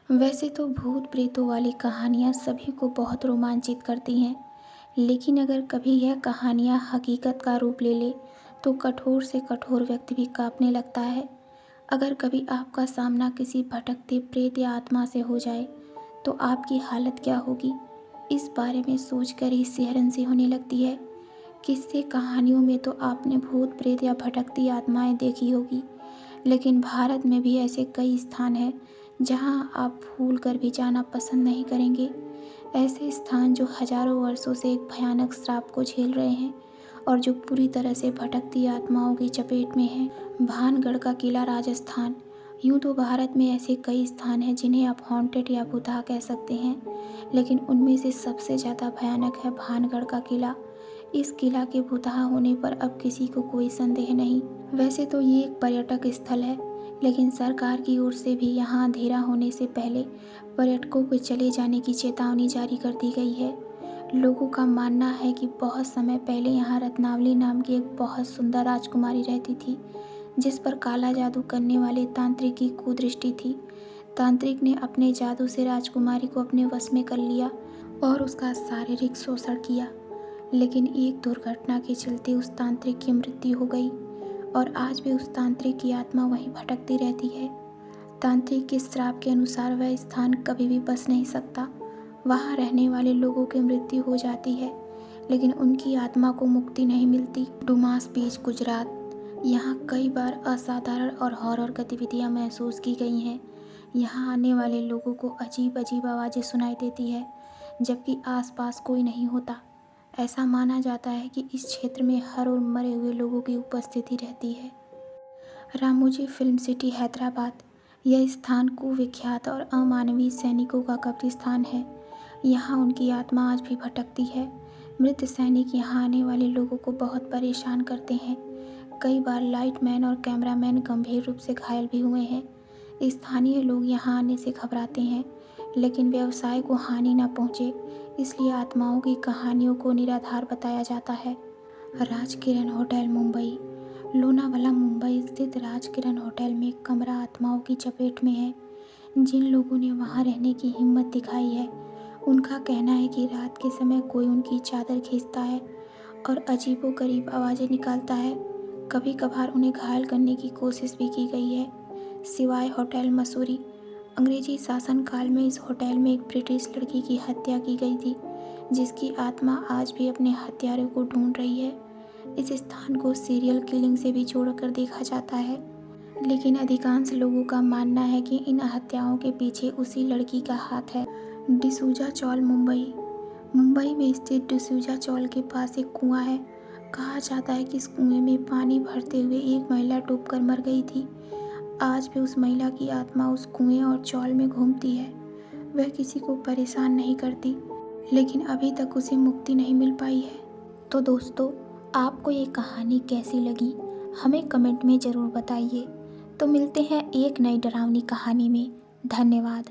वैसे तो भूत प्रेतों वाली कहानियाँ सभी को बहुत रोमांचित करती हैं, लेकिन अगर कभी यह कहानियाँ हकीकत का रूप ले ले तो कठोर से कठोर व्यक्ति भी कांपने लगता है। अगर कभी आपका सामना किसी भटकते प्रेत या आत्मा से हो जाए तो आपकी हालत क्या होगी, इस बारे में सोचकर ही सिहरन सी होने लगती है। किस्से कहानियों में तो आपने भूत प्रेत या भटकती आत्माएं देखी होगी, लेकिन भारत में भी ऐसे कई स्थान हैं जहां आप भूल कर भी जाना पसंद नहीं करेंगे। ऐसे स्थान जो हजारों वर्षों से एक भयानक श्राप को झेल रहे हैं और जो पूरी तरह से भटकती आत्माओं की चपेट में हैं। भानगढ़ का किला राजस्थान। यूँ तो भारत में ऐसे कई स्थान हैं जिन्हें आप हॉन्टेड या भूतहा कह सकते हैं, लेकिन उनमें से सबसे ज़्यादा भयानक है भानगढ़ का किला। इस किला के भूतहा होने पर अब किसी को कोई संदेह नहीं। वैसे तो ये एक पर्यटक स्थल है, लेकिन सरकार की ओर से भी यहाँ अंधेरा होने से पहले पर्यटकों को चले जाने की चेतावनी जारी कर दी गई है। लोगों का मानना है कि बहुत समय पहले यहाँ रत्नावली नाम की एक बहुत सुंदर राजकुमारी रहती थी, जिस पर काला जादू करने वाले तांत्रिक की कुदृष्टि थी। तांत्रिक ने अपने जादू से राजकुमारी को अपने वश में कर लिया और उसका शारीरिक शोषण किया, लेकिन एक दुर्घटना के चलते उस तांत्रिक की मृत्यु हो गई और आज भी उस तांत्रिक की आत्मा वहीं भटकती रहती है। तांत्रिक के श्राप के अनुसार वह स्थान कभी भी बस नहीं सकता। वहाँ रहने वाले लोगों की मृत्यु हो जाती है, लेकिन उनकी आत्मा को मुक्ति नहीं मिलती। डुमास बीच, गुजरात। यहाँ कई बार असाधारण और हॉरर गतिविधियाँ महसूस की गई हैं। यहाँ आने वाले लोगों को अजीब अजीब आवाज़ें सुनाई देती है, जबकि आसपास कोई नहीं होता। ऐसा माना जाता है कि इस क्षेत्र में हर रोज मरे हुए लोगों की उपस्थिति रहती है। Ramoji film city, Hyderabad. यह स्थान कुविख्यात और अमानवीय सैनिकों का कब्रिस्तान है। यहाँ उनकी आत्मा आज भी भटकती है। मृत सैनिक यहाँ आने वाले लोगों को बहुत परेशान करते हैं। कई बार लाइटमैन और कैमरामैन गंभीर रूप से घायल भी हुए हैं। स्थानीय लोग यहाँ आने से घबराते हैं, लेकिन व्यवसाय को हानि न पहुँचे इसलिए आत्माओं की कहानियों को निराधार बताया जाता है। राजकिरण होटल, मुंबई। लोनावाला, मुंबई स्थित राजकिरण होटल में एक कमरा आत्माओं की चपेट में है। जिन लोगों ने वहां रहने की हिम्मत दिखाई है, उनका कहना है कि रात के समय कोई उनकी चादर खींचता है और अजीबोगरीब आवाज़ें निकालता है। कभी कभार उन्हें घायल करने की कोशिश भी की गई है। सिवाय होटल, मसूरी। अंग्रेजी शासनकाल में इस होटल में एक ब्रिटिश लड़की की हत्या की गई थी, जिसकी आत्मा आज भी अपने हत्यारों को ढूंढ रही है। इस स्थान को सीरियल किलिंग से भी जोड़कर देखा जाता है, लेकिन अधिकांश लोगों का मानना है कि इन हत्याओं के पीछे उसी लड़की का हाथ है। डिसूजा चौल, मुंबई। मुंबई में स्थित डिसूजा चौल के पास एक कुआं है। कहा जाता है कि इस कुएं में पानी भरते हुए एक महिला डूबकर मर गई थी। आज भी उस महिला की आत्मा उस कुएं और चौल में घूमती है। वह किसी को परेशान नहीं करती, लेकिन अभी तक उसे मुक्ति नहीं मिल पाई है। तो दोस्तों, आपको ये कहानी कैसी लगी हमें कमेंट में ज़रूर बताइए। तो मिलते हैं एक नई डरावनी कहानी में। धन्यवाद।